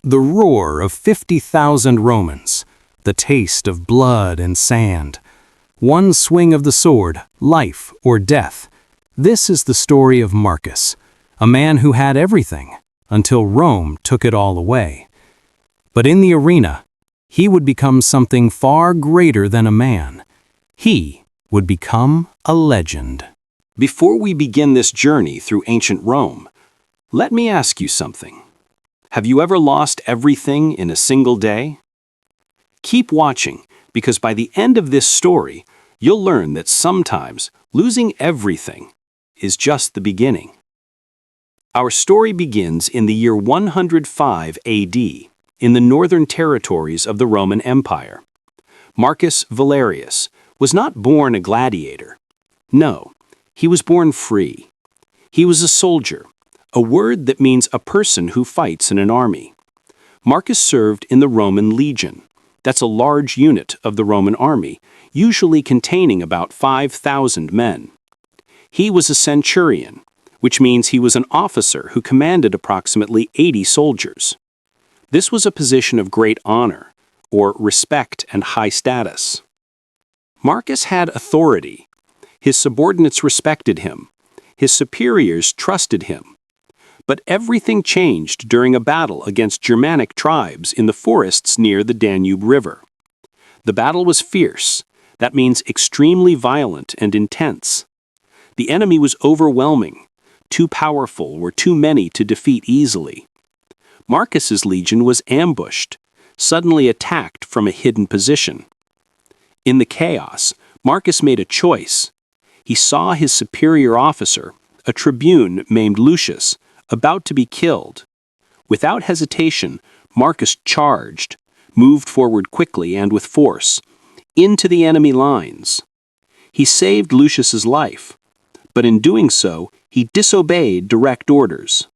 The roar of 50,000 Romans, the taste of blood and sand. One swing of the sword, life or death. This is the story of Marcus, a man who had everything until Rome took it all away. But in the arena, he would become something far greater than a man. He would become a legend. Before we begin this journey through ancient Rome, let me ask you something. Have you ever lost everything in a single day? Keep watching, because by the end of this story, you'll learn that sometimes losing everything is just the beginning. Our story begins in the year 105 AD, in the northern territories of the Roman Empire. Marcus Valerius was not born a gladiator. No, he was born free. He was a soldier, a word that means a person who fights in an army. Marcus served in the Roman legion. That's a large unit of the Roman army, usually containing about 5,000 men. He was a centurion, which means he was an officer who commanded approximately 80 soldiers. This was a position of great honor, or respect and high status. Marcus had authority. His subordinates respected him. His superiors trusted him. But everything changed during a battle against Germanic tribes in the forests near the Danube River. The battle was fierce. That means extremely violent and intense. The enemy was overwhelming, too powerful or too many to defeat easily. Marcus's legion was ambushed, suddenly attacked from a hidden position. In the chaos, Marcus made a choice. He saw his superior officer, a tribune named Lucius, about to be killed. Without hesitation, Marcus charged, moved forward quickly and with force, into the enemy lines. He saved Lucius's life, but in doing so, he disobeyed direct orders.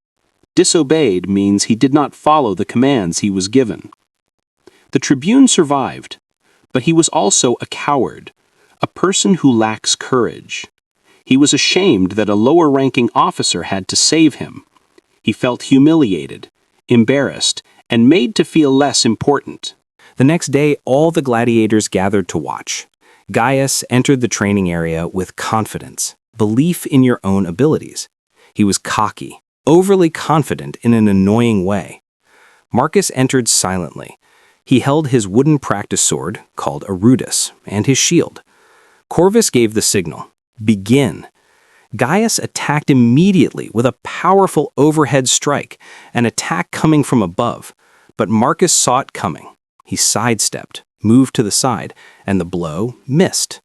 Disobeyed means he did not follow the commands he was given. The tribune survived, but he was also a coward, a person who lacks courage. He was ashamed that a lower-ranking officer had to save him. He felt humiliated, embarrassed, and made to feel less important. The next day, all the gladiators gathered to watch. Gaius entered the training area with confidence, belief in your own abilities. He was cocky, overly confident in an annoying way. Marcus entered silently. He held his wooden practice sword, called a ludus, and his shield. Corvus gave the signal, "Begin." Gaius attacked immediately with a powerful overhead strike, an attack coming from above. But Marcus saw it coming. He sidestepped, moved to the side, and the blow missed.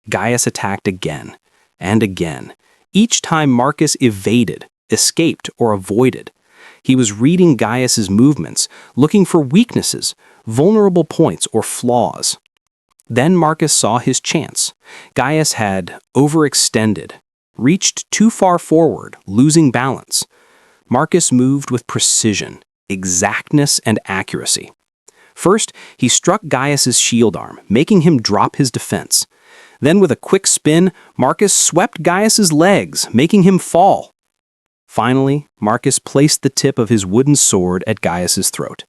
Gaius attacked again and again. Each time Marcus evaded, escaped, or avoided. He was reading Gaius's movements, looking for weaknesses, vulnerable points, or flaws. Then Marcus saw his chance. Gaius had overextended, reached too far forward, losing balance. Marcus moved with precision, exactness, and accuracy. First, he struck Gaius's shield arm, making him drop his defense. Then, with a quick spin, Marcus swept Gaius's legs, making him fall. Finally, Marcus placed the tip of his wooden sword at Gaius's throat.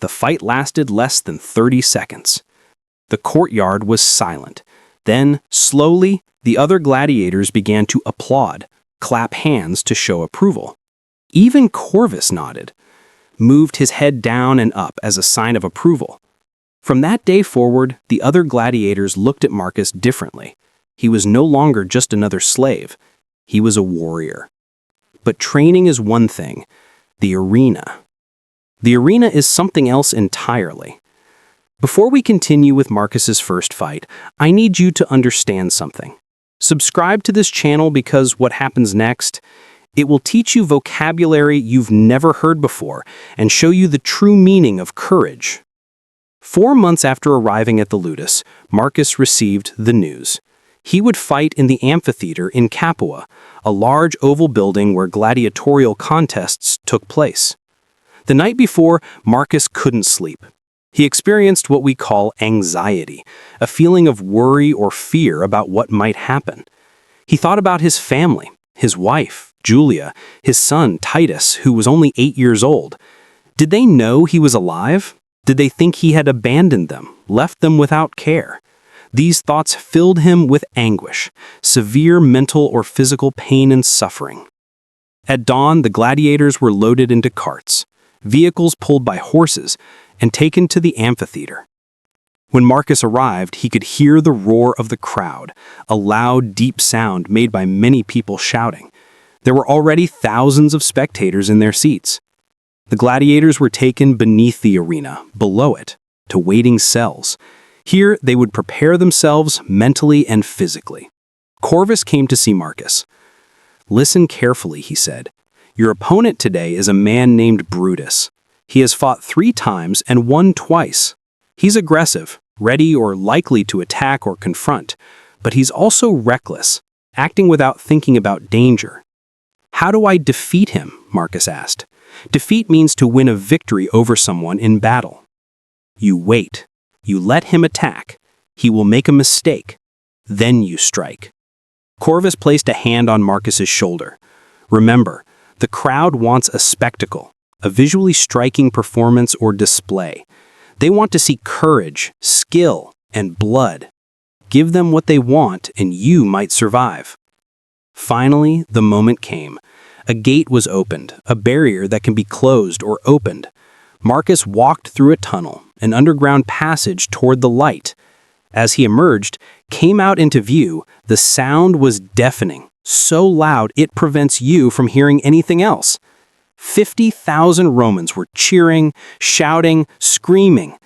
The fight lasted less than 30 seconds. The courtyard was silent. Then, slowly, the other gladiators began to applaud, clap hands to show approval. Even Corvus nodded, moved his head down and up as a sign of approval. From that day forward, the other gladiators looked at Marcus differently. He was no longer just another slave. He was a warrior. But training is one thing. The arena. The arena is something else entirely. Before we continue with Marcus's first fight, I need you to understand something. Subscribe to this channel because what happens next, it will teach you vocabulary you've never heard before and show you the true meaning of courage. 4 months after arriving at the ludus, Marcus received the news. He would fight in the amphitheater in Capua, a large oval building where gladiatorial contests took place. The night before, Marcus couldn't sleep. He experienced what we call anxiety, a feeling of worry or fear about what might happen. He thought about his family, his wife, Julia, his son, Titus, who was only 8 years old. Did they know he was alive? Did they think he had abandoned them, left them without care? These thoughts filled him with anguish, severe mental or physical pain and suffering. At dawn, the gladiators were loaded into carts, vehicles pulled by horses, and taken to the amphitheater. When Marcus arrived, he could hear the roar of the crowd, a loud, deep sound made by many people shouting. There were already thousands of spectators in their seats. The gladiators were taken beneath the arena, below it, to waiting cells. Here, they would prepare themselves mentally and physically. Corvus came to see Marcus. "Listen carefully," he said. "Your opponent today is a man named Brutus. He has fought 3 times and won twice. He's aggressive, ready or likely to attack or confront, but he's also reckless, acting without thinking about danger." "How do I defeat him?" Marcus asked. "Defeat means to win a victory over someone in battle." "You wait. You let him attack. He will make a mistake. Then you strike." Corvus placed a hand on Marcus's shoulder. "Remember, the crowd wants a spectacle, a visually striking performance or display. They want to see courage, skill, and blood. Give them what they want and you might survive." Finally, the moment came. A gate was opened, a barrier that can be closed or opened. Marcus walked through a tunnel, an underground passage toward the light. As he emerged, came out into view, the sound was deafening, so loud it prevents you from hearing anything else. 50,000 Romans were cheering, shouting, screaming.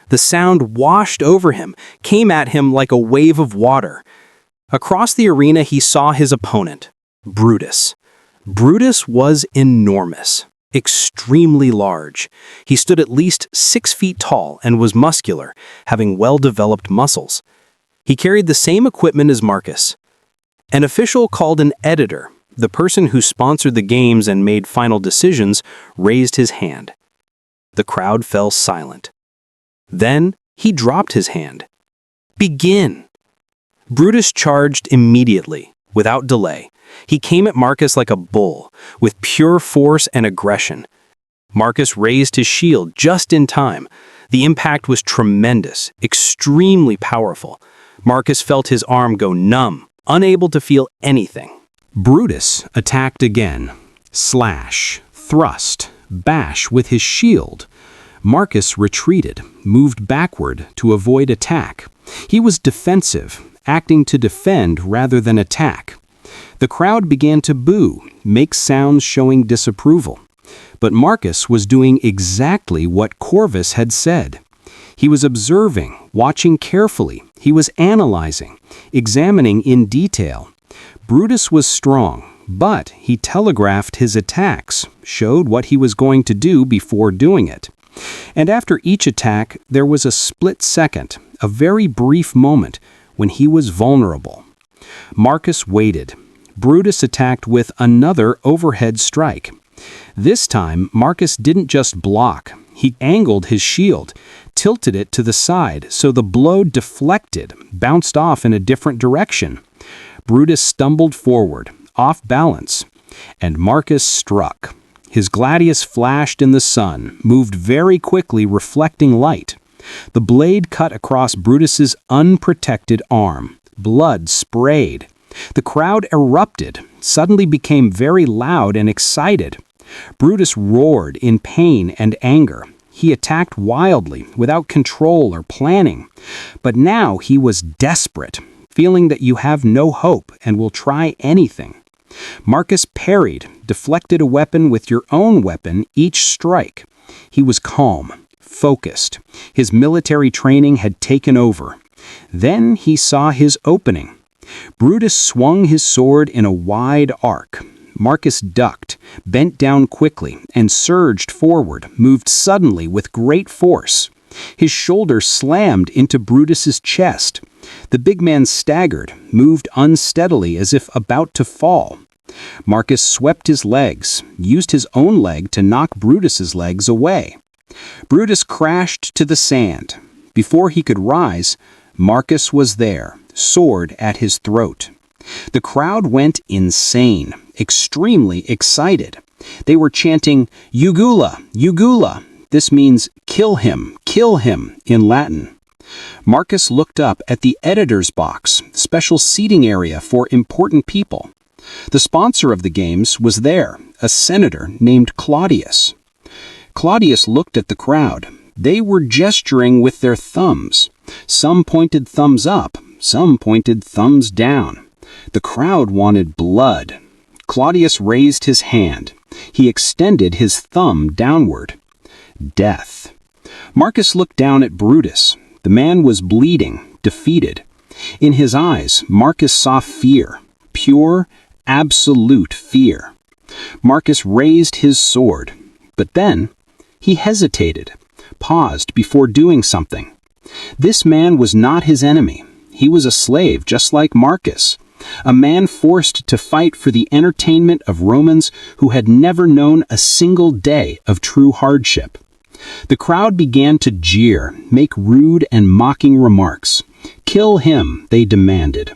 The sound washed over him, came at him like a wave of water. Across the arena he saw his opponent, Brutus. Brutus was enormous, extremely large. He stood at least 6 feet tall and was muscular, having well-developed muscles. He carried the same equipment as Marcus. An official called an editor, the person who sponsored the games and made final decisions, raised his hand. The crowd fell silent. Then he dropped his hand. "Begin!" Brutus charged immediately, without delay. He came at Marcus like a bull, with pure force and aggression. Marcus raised his shield just in time. The impact was tremendous, extremely powerful. Marcus felt his arm go numb, unable to feel anything. Brutus attacked again. Slash, thrust, bash with his shield. Marcus retreated, moved backward to avoid attack. He was defensive, acting to defend rather than attack. The crowd began to boo, make sounds showing disapproval. But Marcus was doing exactly what Corvus had said. He was observing, watching carefully. He was analyzing, examining in detail. Brutus was strong, but he telegraphed his attacks, showed what he was going to do before doing it. And after each attack, there was a split second, a very brief moment, when he was vulnerable. Marcus waited. Brutus attacked with another overhead strike. This time, Marcus didn't just block. He angled his shield, tilted it to the side so the blow deflected, bounced off in a different direction. Brutus stumbled forward, off balance, and Marcus struck. His gladius flashed in the sun, moved very quickly, reflecting light. The blade cut across Brutus's unprotected arm. Blood sprayed. The crowd erupted, suddenly became very loud and excited. Brutus roared in pain and anger. He attacked wildly, without control or planning. But now he was desperate, feeling that you have no hope and will try anything. Marcus parried, deflected a weapon with your own weapon each strike. He was calm, focused. His military training had taken over. Then he saw his opening. Brutus swung his sword in a wide arc. Marcus ducked, bent down quickly, and surged forward, moved suddenly with great force. His shoulder slammed into Brutus's chest. The big man staggered, moved unsteadily as if about to fall. Marcus swept his legs, used his own leg to knock Brutus's legs away. Brutus crashed to the sand. Before he could rise, Marcus was there, sword at his throat. The crowd went insane, extremely excited. They were chanting, "Jugula! Jugula!" This means kill him in Latin. Marcus looked up at the editor's box, special seating area for important people. The sponsor of the games was there, a senator named Claudius. Claudius looked at the crowd. They were gesturing with their thumbs. Some pointed thumbs up, some pointed thumbs down. The crowd wanted blood. Claudius raised his hand. He extended his thumb downward. Death. Marcus looked down at Brutus. The man was bleeding, defeated. In his eyes, Marcus saw fear, pure, absolute fear. Marcus raised his sword, but then he hesitated, paused before doing something. This man was not his enemy. He was a slave just like Marcus, a man forced to fight for the entertainment of Romans who had never known a single day of true hardship. The crowd began to jeer, make rude and mocking remarks. Kill him, they demanded.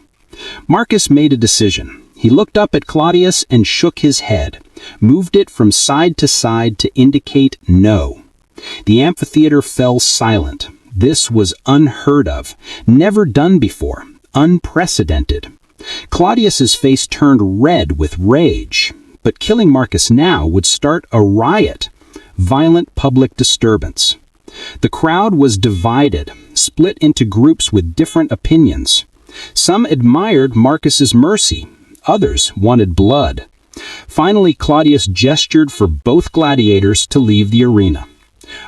Marcus made a decision. He looked up at Claudius and shook his head, moved it from side to indicate no. The amphitheater fell silent. This was unheard of, never done before, unprecedented. Claudius's face turned red with rage, but killing Marcus now would start a riot, violent public disturbance. The crowd was divided, split into groups with different opinions. Some admired Marcus's mercy, others wanted blood. Finally, Claudius gestured for both gladiators to leave the arena.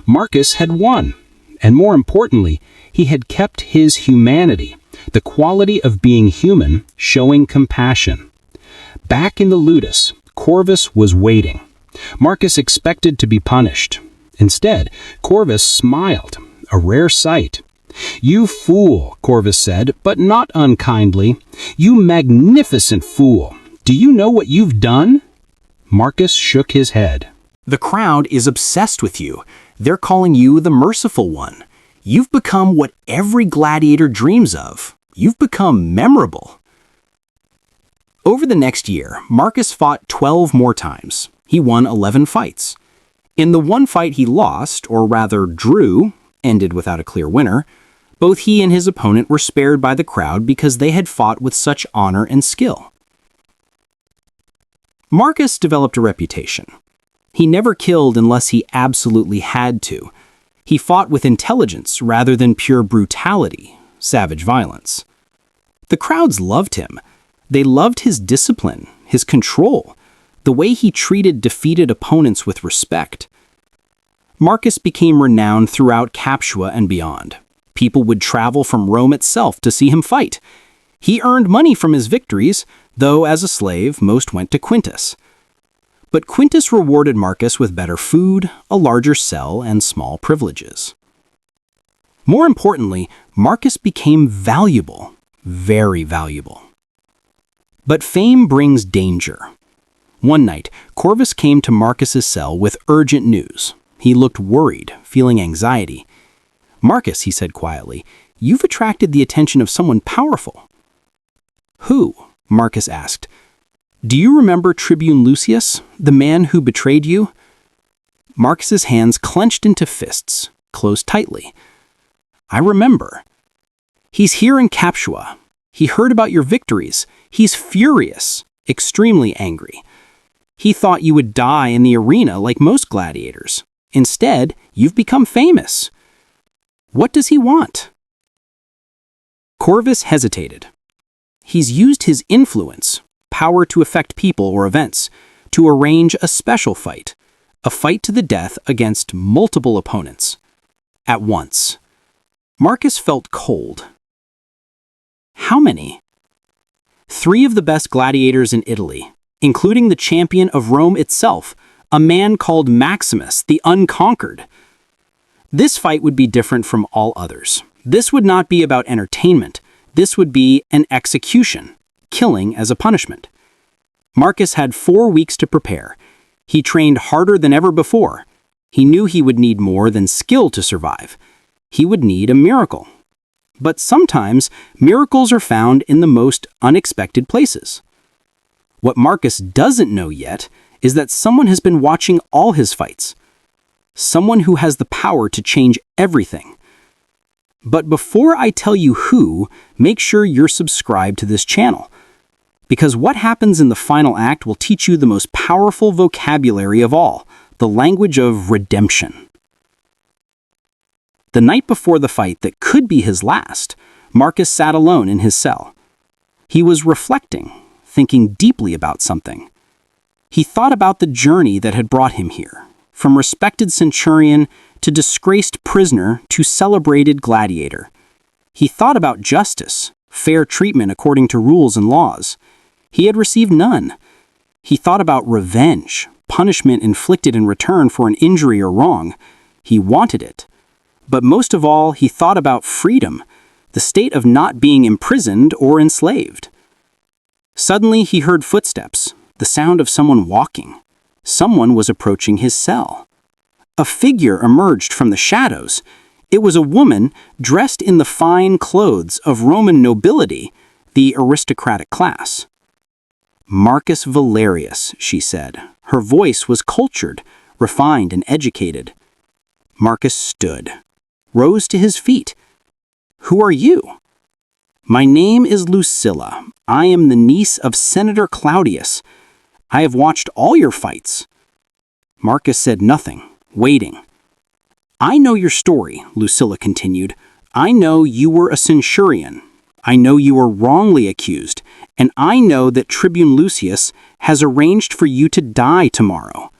Marcus had won, and more importantly, he had kept his humanity, the quality of being human, showing compassion. Back in the ludus, Corvus was waiting. Marcus expected to be punished. Instead, Corvus smiled, a rare sight. "You fool," Corvus said, but not unkindly. "You magnificent fool. Do you know what you've done?" Marcus shook his head. The crowd is obsessed with you. They're calling you the merciful one. You've become what every gladiator dreams of. You've become memorable. Over the next year, Marcus fought 12 more times. He won 11 fights. In the one fight he lost, or rather drew, ended without a clear winner, both he and his opponent were spared by the crowd because they had fought with such honor and skill. Marcus developed a reputation. He never killed unless he absolutely had to. He fought with intelligence rather than pure brutality, savage violence. The crowds loved him. They loved his discipline, his control, the way he treated defeated opponents with respect. Marcus became renowned throughout Capua and beyond. People would travel from Rome itself to see him fight. He earned money from his victories, though as a slave, most went to Quintus. But Quintus rewarded Marcus with better food, a larger cell, and small privileges. More importantly, Marcus became valuable, very valuable. But fame brings danger. One night, Corvus came to Marcus's cell with urgent news. He looked worried, feeling anxiety. "Marcus," he said quietly, "you've attracted the attention of someone powerful." "Who?" Marcus asked. "Do you remember Tribune Lucius, the man who betrayed you?" Marcus's hands clenched into fists, closed tightly. "I remember. He's here in Capua. He heard about your victories. He's furious, extremely angry. He thought you would die in the arena like most gladiators. Instead, you've become famous. What does he want?" Corvus hesitated. He's used his influence, power to affect people or events, to arrange a special fight, a fight to the death against multiple opponents. At once. Marcus felt cold. How many? 3 of the best gladiators in Italy, including the champion of Rome itself, a man called Maximus, the Unconquered. This fight would be different from all others. This would not be about entertainment. This would be an execution, killing as a punishment. Marcus had 4 weeks to prepare. He trained harder than ever before. He knew he would need more than skill to survive. He would need a miracle. But sometimes, miracles are found in the most unexpected places. What Marcus doesn't know yet is that someone has been watching all his fights. someone who has the power to change everything. But before I tell you who, make sure you're subscribed to this channel, because what happens in the final act will teach you the most powerful vocabulary of all, the language of redemption. The night before the fight that could be his last, Marcus sat alone in his cell. He was reflecting, thinking deeply about something. He thought about the journey that had brought him here, from respected centurion to disgraced prisoner to celebrated gladiator. He thought about justice, fair treatment according to rules and laws. He had received none. He thought about revenge, punishment inflicted in return for an injury or wrong. He wanted it. But most of all, he thought about freedom, the state of not being imprisoned or enslaved. Suddenly, he heard footsteps, the sound of someone walking. Someone was approaching his cell. A figure emerged from the shadows. It was a woman dressed in the fine clothes of Roman nobility, the aristocratic class. "Marcus Valerius," she said. Her voice was cultured, refined, and educated. Marcus stood, rose to his feet. "Who are you?" "My name is Lucilla. I am the niece of Senator Claudius. I have watched all your fights." Marcus said nothing, waiting. "I know your story," Lucilla continued. "I know you were a centurion. I know you were wrongly accused, and I know that Tribune Lucius has arranged for you to die tomorrow."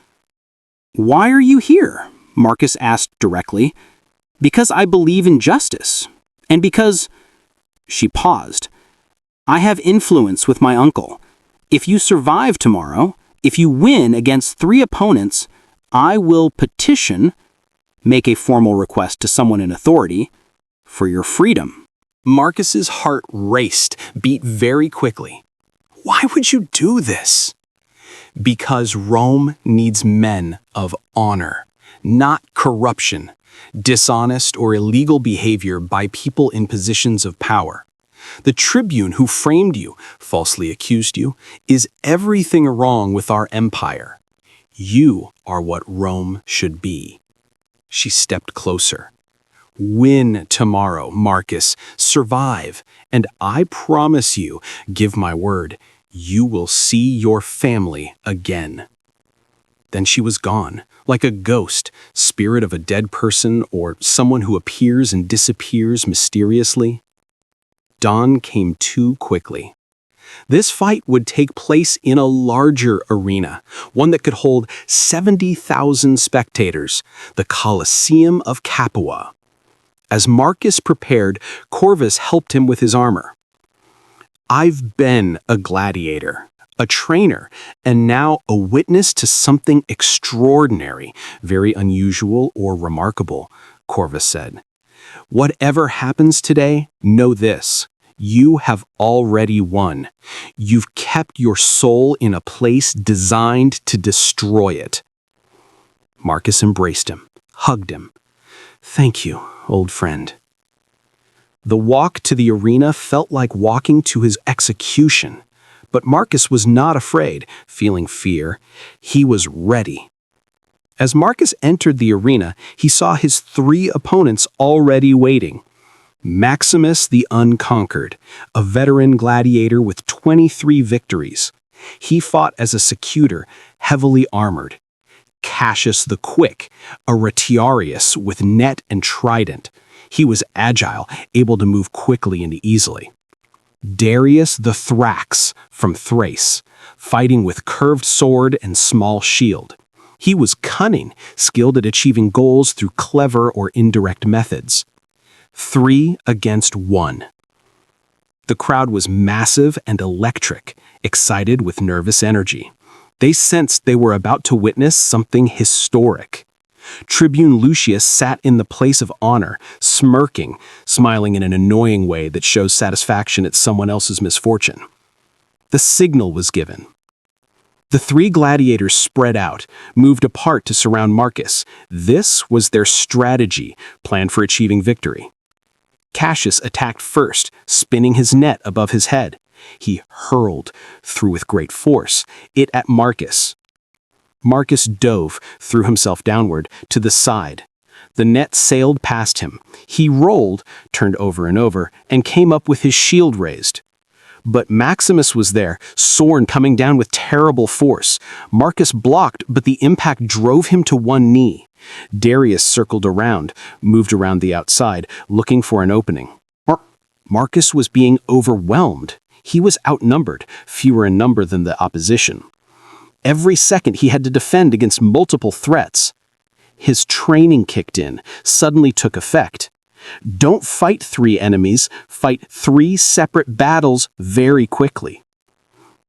"Why are you here?" Marcus asked directly. "Because I believe in justice, and because—" She paused. "I have influence with my uncle. If you survive tomorrow, if you win against 3 opponents, I will petition, make a formal request to someone in authority, for your freedom." Marcus's heart raced, beat very quickly. Why would you do this? Because Rome needs men of honor, not corruption, dishonest or illegal behavior by people in positions of power. The tribune who framed you, falsely accused you, is everything wrong with our empire. You are what Rome should be. She stepped closer. Win tomorrow, Marcus. Survive. And I promise you, give my word, you will see your family again. Then she was gone, like a ghost, spirit of a dead person or someone who appears and disappears mysteriously. Dawn came too quickly. This fight would take place in a larger arena, one that could hold 70,000 spectators, the Colosseum of Capua. As Marcus prepared, Corvus helped him with his armor. "I've been a gladiator, a trainer, and now a witness to something extraordinary, very unusual or remarkable," Corvus said. "Whatever happens today, know this. You have already won. You've kept your soul in a place designed to destroy it." Marcus embraced him, hugged him. "Thank you, old friend." The walk to the arena felt like walking to his execution, but Marcus was not afraid, feeling fear. He was ready. As Marcus entered the arena, he saw his 3 opponents already waiting. Maximus the Unconquered, a veteran gladiator with 23 victories. He fought as a secutor, heavily armored. Cassius the Quick, a retiarius with net and trident. He was agile, able to move quickly and easily. Darius the Thrax from Thrace, fighting with curved sword and small shield. He was cunning, skilled at achieving goals through clever or indirect methods. 3 against 1. The crowd was massive and electric, excited with nervous energy. They sensed they were about to witness something historic. Tribune Lucius sat in the place of honor, smirking, smiling in an annoying way that shows satisfaction at someone else's misfortune. The signal was given. The 3 gladiators spread out, moved apart to surround Marcus. This was their strategy, planned for achieving victory. Cassius attacked first, spinning his net above his head. He hurled, threw with great force, it at Marcus. Marcus dove, threw himself downward, to the side. The net sailed past him. He rolled, turned over and over, and came up with his shield raised. But Maximus was there, sword coming down with terrible force. Marcus blocked, but the impact drove him to one knee. Darius circled around, moved around the outside, looking for an opening. Marcus was being overwhelmed. He was outnumbered, fewer in number than the opposition. Every second he had to defend against multiple threats. His training kicked in, suddenly took effect. Don't fight 3 enemies, fight 3 separate battles very quickly.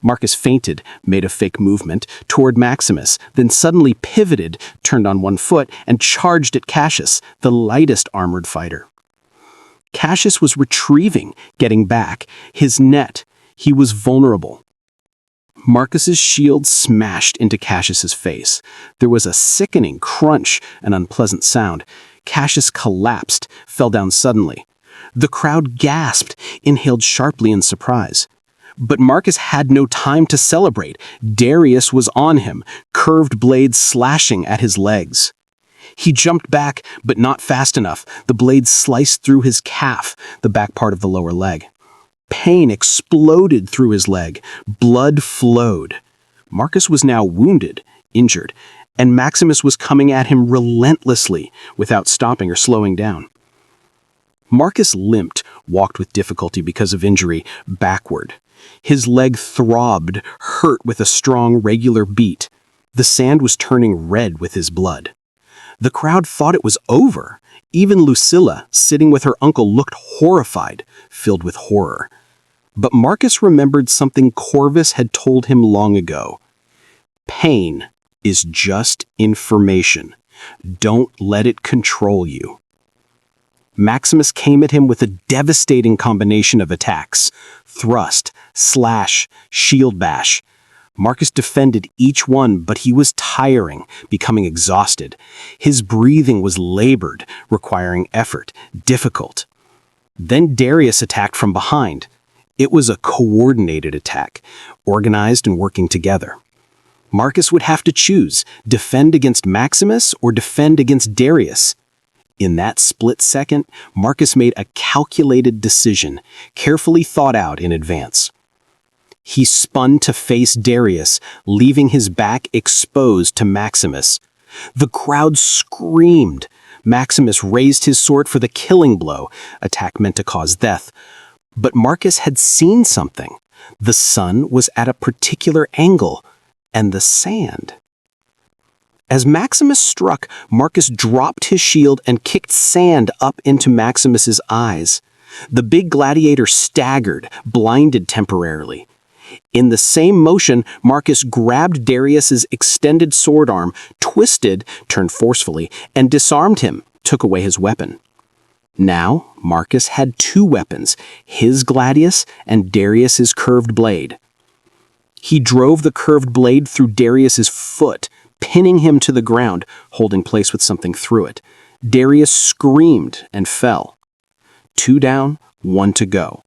Marcus feinted, made a fake movement toward Maximus, then suddenly pivoted, turned on one foot, and charged at Cassius, the lightest armored fighter. Cassius was retrieving, getting back. His net. He was vulnerable. Marcus's shield smashed into Cassius's face. There was a sickening crunch, an unpleasant sound. Cassius collapsed, fell down suddenly. The crowd gasped, inhaled sharply in surprise. But Marcus had no time to celebrate. Darius was on him, curved blades slashing at his legs. He jumped back, but not fast enough. The blade sliced through his calf, the back part of the lower leg. Pain exploded through his leg. Blood flowed. Marcus was now wounded, injured, and Maximus was coming at him relentlessly, without stopping or slowing down. Marcus limped, walked with difficulty because of injury, backward. His leg throbbed, hurt with a strong, regular beat. The sand was turning red with his blood. The crowd thought it was over. Even Lucilla, sitting with her uncle, looked horrified, filled with horror. But Marcus remembered something Corvus had told him long ago. Pain is just information. Don't let it control you. Maximus came at him with a devastating combination of attacks: thrust, slash, shield bash. Marcus defended each one, but he was tiring, becoming exhausted. His breathing was labored, requiring effort, difficult. Then Darius attacked from behind. It was a coordinated attack, organized and working together. Marcus would have to choose, defend against Maximus or defend against Darius. In that split second, Marcus made a calculated decision, carefully thought out in advance. He spun to face Darius, leaving his back exposed to Maximus. The crowd screamed. Maximus raised his sword for the killing blow, attack meant to cause death. But Marcus had seen something. The sun was at a particular angle, and the sand. As Maximus struck, Marcus dropped his shield and kicked sand up into Maximus's eyes. The big gladiator staggered, blinded temporarily. In the same motion, Marcus grabbed Darius's extended sword arm, twisted, turned forcefully, and disarmed him, took away his weapon. Now, Marcus had 2 weapons, his gladius and Darius's curved blade. He drove the curved blade through Darius's foot, pinning him to the ground, holding place with something through it. Darius screamed and fell. 2 down, 1 to go.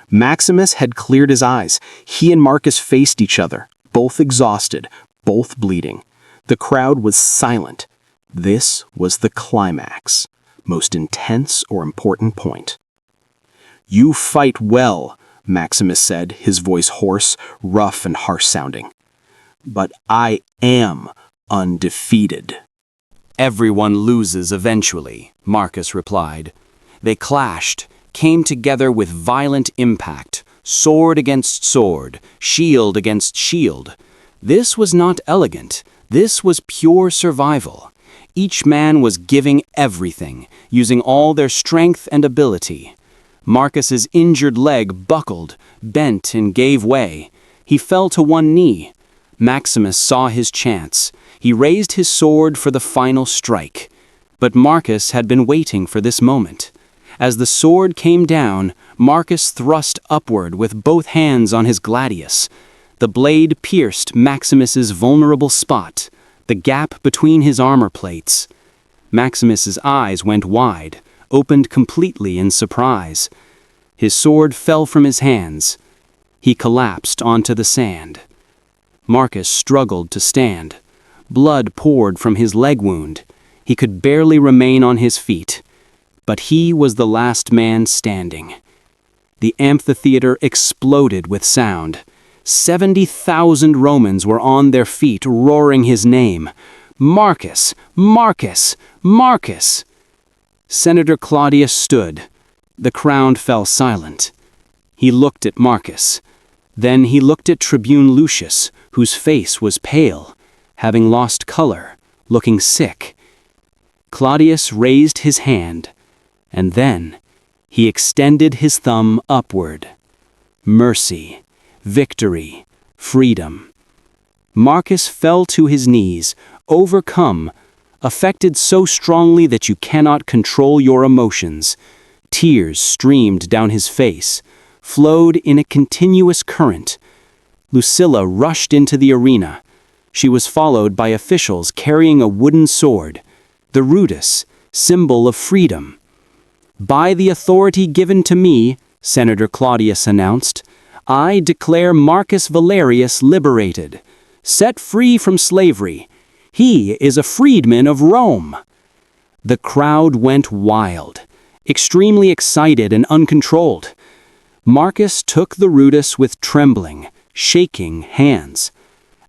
Maximus had cleared his eyes. He and Marcus faced each other, both exhausted, both bleeding. The crowd was silent. This was the climax, most intense or important point. "You fight well," Maximus said, his voice hoarse, rough and harsh-sounding. "But I am undefeated." "Everyone loses eventually," Marcus replied. They clashed, came together with violent impact, sword against sword, shield against shield. This was not elegant. This was pure survival. Each man was giving everything, using all their strength and ability. Marcus's injured leg buckled, bent, and gave way. He fell to one knee. Maximus saw his chance. He raised his sword for the final strike. But Marcus had been waiting for this moment. As the sword came down, Marcus thrust upward with both hands on his gladius. The blade pierced Maximus's vulnerable spot, the gap between his armor plates. Maximus's eyes went wide, opened completely in surprise. His sword fell from his hands. He collapsed onto the sand. Marcus struggled to stand. Blood poured from his leg wound. He could barely remain on his feet. But he was the last man standing. The amphitheater exploded with sound. 70,000 Romans were on their feet, roaring his name. Marcus! Marcus! Marcus! Senator Claudius stood. The crowd fell silent. He looked at Marcus. Then he looked at Tribune Lucius, whose face was pale, having lost color, looking sick. Claudius raised his hand, and then he extended his thumb upward. Mercy, victory, freedom. Marcus fell to his knees, overcome, affected so strongly that you cannot control your emotions. Tears streamed down his face, flowed in a continuous current. Lucilla rushed into the arena. She was followed by officials carrying a wooden sword, the ludus, symbol of freedom. "By the authority given to me," Senator Claudius announced, "I declare Marcus Valerius liberated, set free from slavery. He is a freedman of Rome." The crowd went wild, extremely excited and uncontrolled. Marcus took the ludus with trembling, shaking hands.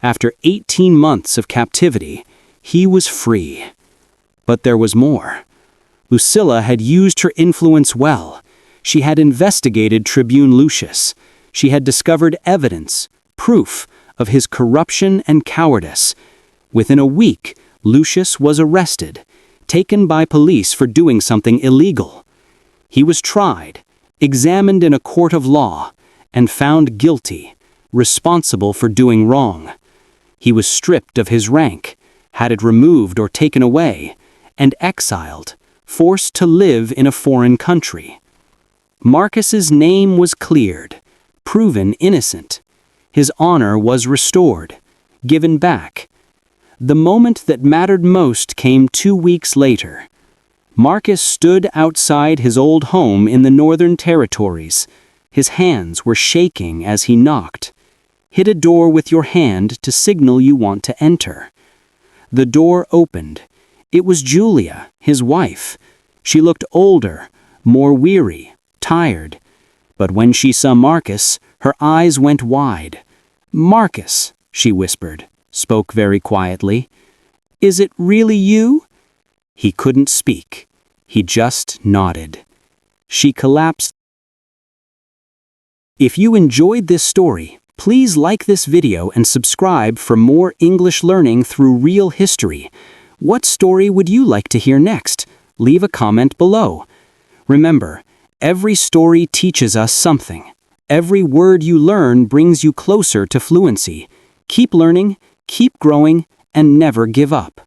After 18 months of captivity, he was free. But there was more. Lucilla had used her influence well. She had investigated Tribune Lucius. She had discovered evidence, proof, of his corruption and cowardice. Within a week, Lucius was arrested, taken by police for doing something illegal. He was tried, examined in a court of law, and found guilty, responsible for doing wrong. He was stripped of his rank, had it removed or taken away, and exiled, forced to live in a foreign country. Marcus's name was cleared, proven innocent. His honor was restored, given back. The moment that mattered most came 2 weeks later. Marcus stood outside his old home in the Northern Territories. His hands were shaking as he knocked. Hit a door with your hand to signal you want to enter. The door opened. It was Julia, his wife. She looked older, more weary, tired. But when she saw Marcus, her eyes went wide. "Marcus," she whispered, spoke very quietly. "Is it really you?" He couldn't speak. He just nodded. She collapsed. If you enjoyed this story, please like this video and subscribe for more English learning through real history. What story would you like to hear next? Leave a comment below. Remember, every story teaches us something. Every word you learn brings you closer to fluency. Keep learning, keep growing, and never give up.